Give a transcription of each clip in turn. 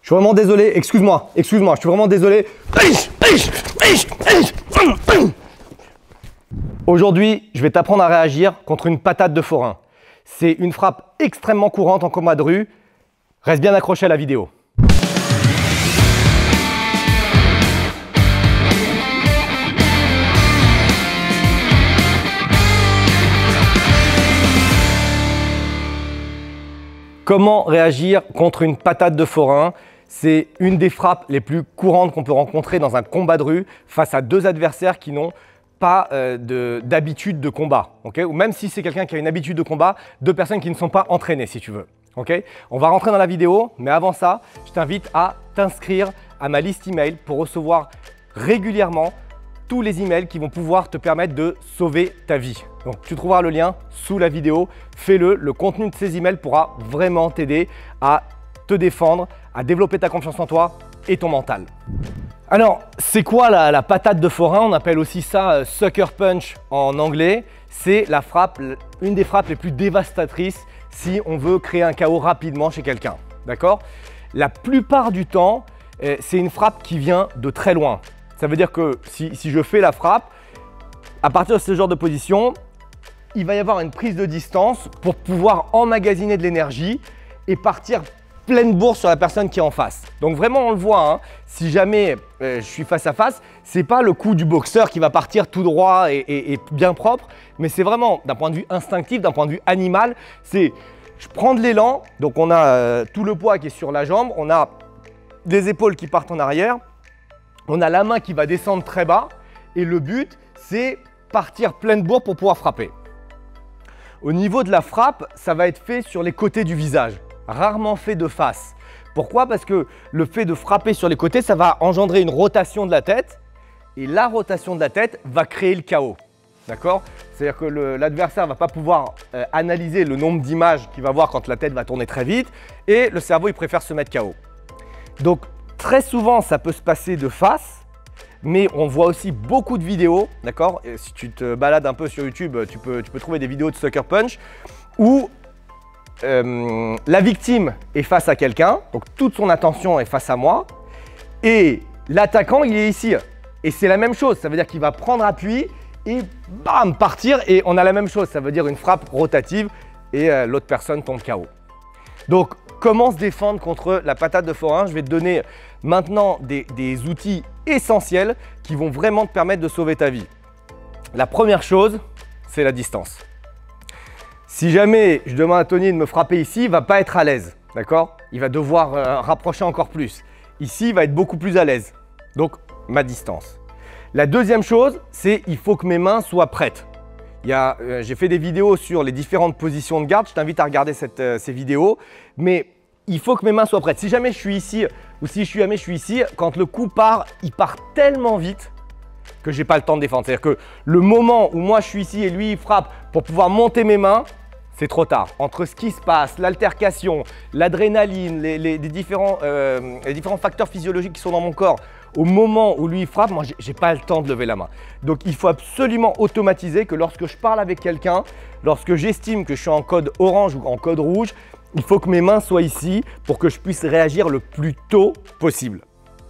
suis vraiment désolé, excuse-moi, je suis vraiment désolé. Aujourd'hui, je vais t'apprendre à réagir contre une patate de forain. C'est une frappe extrêmement courante en combat de rue. Reste bien accroché à la vidéo. Comment réagir contre une patate de forain? C'est une des frappes les plus courantes qu'on peut rencontrer dans un combat de rue face à deux adversaires qui n'ont pas d'habitude de combat. Okay? Ou même si c'est quelqu'un qui a une habitude de combat, deux personnes qui ne sont pas entraînées si tu veux. Okay? On va rentrer dans la vidéo, mais avant ça, je t'invite à t'inscrire à ma liste email pour recevoir régulièrement tous les emails qui vont pouvoir te permettre de sauver ta vie. Donc tu trouveras le lien sous la vidéo, fais-le, le contenu de ces emails pourra vraiment t'aider à te défendre, à développer ta confiance en toi et ton mental. Alors, c'est quoi la patate de forain? On appelle aussi ça sucker punch en anglais. C'est la frappe, une des frappes les plus dévastatrices si on veut créer un chaos rapidement chez quelqu'un. D'accord? La plupart du temps, c'est une frappe qui vient de très loin. Ça veut dire que si je fais la frappe, à partir de ce genre de position, il va y avoir une prise de distance pour pouvoir emmagasiner de l'énergie et partir pleine bourse sur la personne qui est en face. Donc vraiment, on le voit, hein, si jamais je suis face à face, c'est pas le coup du boxeur qui va partir tout droit et bien propre, mais c'est vraiment d'un point de vue instinctif, d'un point de vue animal, c'est je prends de l'élan, donc on a tout le poids qui est sur la jambe, on a des épaules qui partent en arrière, on a la main qui va descendre très bas et le but, c'est partir pleine bourre pour pouvoir frapper. Au niveau de la frappe, ça va être fait sur les côtés du visage, rarement fait de face. Pourquoi? Parce que le fait de frapper sur les côtés, ça va engendrer une rotation de la tête et la rotation de la tête va créer le chaos. D'accord? C'est-à-dire que l'adversaire ne va pas pouvoir analyser le nombre d'images qu'il va voir quand la tête va tourner très vite et le cerveau, il préfère se mettre KO. Donc, très souvent, ça peut se passer de face. Mais on voit aussi beaucoup de vidéos, d'accord? Si tu te balades un peu sur YouTube, tu peux trouver des vidéos de sucker punch où la victime est face à quelqu'un, donc toute son attention est face à moi, et l'attaquant il est ici. Et c'est la même chose, ça veut dire qu'il va prendre appui et bam, partir, et on a la même chose, ça veut dire une frappe rotative et l'autre personne tombe KO. Donc, comment se défendre contre la patate de forain? Je vais te donner maintenant des outils essentiels qui vont vraiment te permettre de sauver ta vie. La première chose, c'est la distance. Si jamais je demande à Tony de me frapper ici, il ne va pas être à l'aise, d'accord? Il va devoir rapprocher encore plus. Ici, il va être beaucoup plus à l'aise. Donc, ma distance. La deuxième chose, c'est il faut que mes mains soient prêtes. J'ai fait des vidéos sur les différentes positions de garde, je t'invite à regarder ces vidéos, mais il faut que mes mains soient prêtes. Si jamais je suis ici, ou si jamais je suis ici, quand le coup part, il part tellement vite que je n'ai pas le temps de défendre. C'est-à-dire que le moment où moi je suis ici et lui il frappe pour pouvoir monter mes mains, c'est trop tard. Entre ce qui se passe, l'altercation, l'adrénaline, les différents facteurs physiologiques qui sont dans mon corps, au moment où lui il frappe, moi j'ai pas le temps de lever la main. Donc il faut absolument automatiser que lorsque je parle avec quelqu'un, lorsque j'estime que je suis en code orange ou en code rouge, il faut que mes mains soient ici pour que je puisse réagir le plus tôt possible.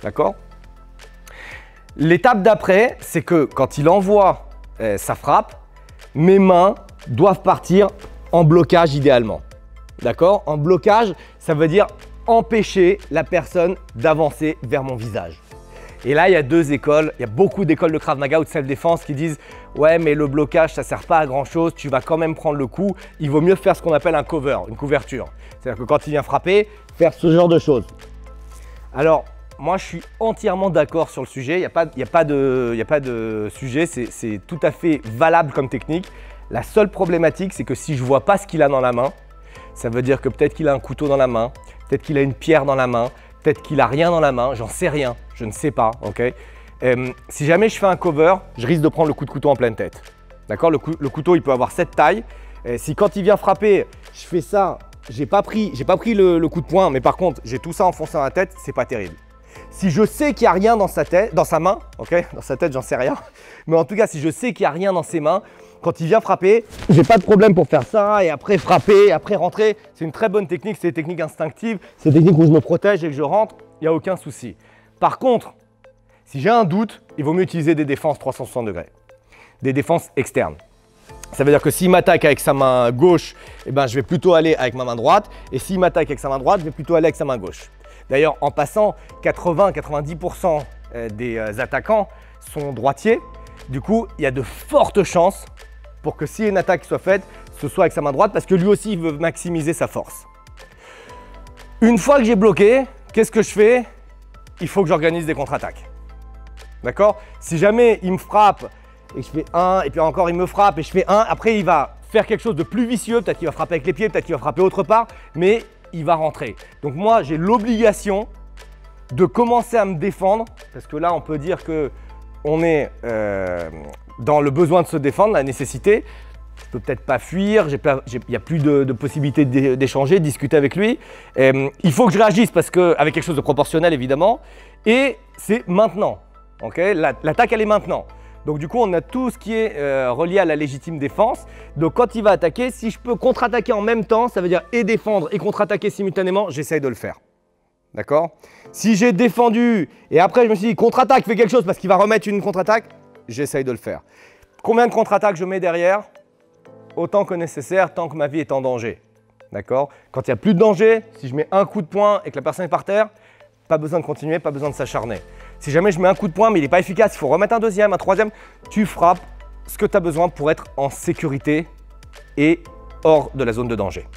D'accord? L'étape d'après, c'est que quand il envoie sa frappe, mes mains doivent partir en blocage idéalement. D'accord? En blocage, ça veut dire empêcher la personne d'avancer vers mon visage. Et là, il y a deux écoles, il y a beaucoup d'écoles de Krav Maga ou de self-défense qui disent « Ouais, mais le blocage, ça ne sert pas à grand-chose, tu vas quand même prendre le coup, il vaut mieux faire ce qu'on appelle un cover, une couverture. » C'est-à-dire que quand il vient frapper, faire ce genre de choses. Alors, moi, je suis entièrement d'accord sur le sujet, il n'y a pas de sujet, c'est tout à fait valable comme technique. La seule problématique, c'est que si je ne vois pas ce qu'il a dans la main, ça veut dire que peut-être qu'il a un couteau dans la main, peut-être qu'il a une pierre dans la main, peut-être qu'il n'a rien dans la main, j'en sais rien, je ne sais pas, ok? Si jamais je fais un cover, je risque de prendre le coup de couteau en pleine tête. D'accord? Le couteau, il peut avoir cette taille. Si quand il vient frapper, je fais ça, j'ai pas pris le coup de poing, mais par contre, j'ai tout ça enfoncé dans la tête, c'est pas terrible. Si je sais qu'il n'y a rien dans sa tête, dans sa main, ok? Dans sa tête, j'en sais rien. Mais en tout cas, si je sais qu'il n'y a rien dans ses mains, quand il vient frapper, j'ai pas de problème pour faire ça et après frapper, et après rentrer. C'est une très bonne technique, c'est des techniques instinctives, c'est des techniques où je me protège et que je rentre il n'y a aucun souci. Par contre, si j'ai un doute, il vaut mieux utiliser des défenses 360 degrés, des défenses externes. Ça veut dire que s'il m'attaque avec sa main gauche, eh ben, je vais plutôt aller avec ma main droite. Et s'il m'attaque avec sa main droite, je vais plutôt aller avec sa main gauche. D'ailleurs, en passant, 80-90% des attaquants sont droitiers. Du coup, il y a de fortes chances pour que si une attaque soit faite, ce soit avec sa main droite parce que lui aussi, il veut maximiser sa force. Une fois que j'ai bloqué, qu'est-ce que je fais? Il faut que j'organise des contre-attaques. D'accord? Si jamais il me frappe et que je fais 1, et puis encore il me frappe et je fais 1, après il va faire quelque chose de plus vicieux, peut-être qu'il va frapper avec les pieds, peut-être qu'il va frapper autre part, mais il va rentrer. Donc moi j'ai l'obligation de commencer à me défendre, parce que là on peut dire qu'on est dans le besoin de se défendre, la nécessité. Je peux peut-être pas fuir, il n'y a plus de possibilité d'échanger, de discuter avec lui. Il faut que je réagisse parce que, avec quelque chose de proportionnel évidemment, et c'est maintenant. Okay, l'attaque elle est maintenant. Donc du coup, on a tout ce qui est relié à la légitime défense. Donc quand il va attaquer, si je peux contre-attaquer en même temps, ça veut dire et défendre et contre-attaquer simultanément, j'essaye de le faire. D'accord? Si j'ai défendu et après je me suis dit contre-attaque, fais quelque chose parce qu'il va remettre une contre-attaque, j'essaye de le faire. Combien de contre-attaques je mets derrière? Autant que nécessaire, tant que ma vie est en danger. D'accord? Quand il n'y a plus de danger, si je mets un coup de poing et que la personne est par terre, pas besoin de continuer, pas besoin de s'acharner. Si jamais je mets un coup de poing mais il n'est pas efficace, il faut remettre un deuxième, un troisième, tu frappes ce que tu as besoin pour être en sécurité et hors de la zone de danger.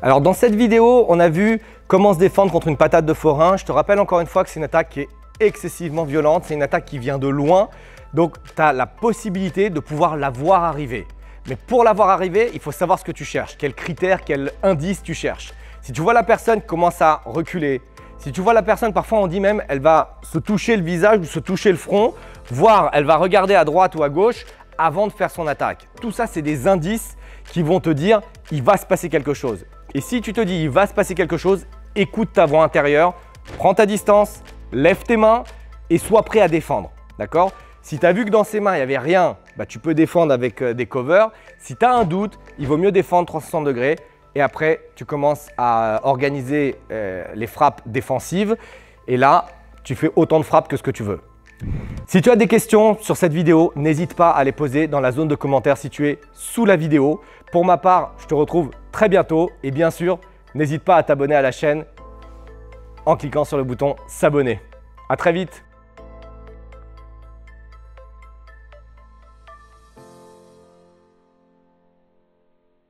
Alors dans cette vidéo, on a vu comment se défendre contre une patate de forain. Je te rappelle encore une fois que c'est une attaque qui est excessivement violente, c'est une attaque qui vient de loin, donc tu as la possibilité de pouvoir la voir arriver. Mais pour la voir arriver, il faut savoir ce que tu cherches, quels critères, quels indices tu cherches. Si tu vois la personne qui commence à reculer, si tu vois la personne, parfois on dit même, elle va se toucher le visage ou se toucher le front, voire elle va regarder à droite ou à gauche avant de faire son attaque. Tout ça, c'est des indices qui vont te dire, il va se passer quelque chose. Et si tu te dis, il va se passer quelque chose, écoute ta voix intérieure, prends ta distance, lève tes mains et sois prêt à défendre. D'accord? Si tu as vu que dans ses mains, il n'y avait rien, bah, tu peux défendre avec des covers. Si tu as un doute, il vaut mieux défendre 360 degrés. Et après, tu commences à organiser les frappes défensives. Et là, tu fais autant de frappes que ce que tu veux. Si tu as des questions sur cette vidéo, n'hésite pas à les poser dans la zone de commentaires située sous la vidéo. Pour ma part, je te retrouve très bientôt. Et bien sûr, n'hésite pas à t'abonner à la chaîne en cliquant sur le bouton s'abonner. À très vite.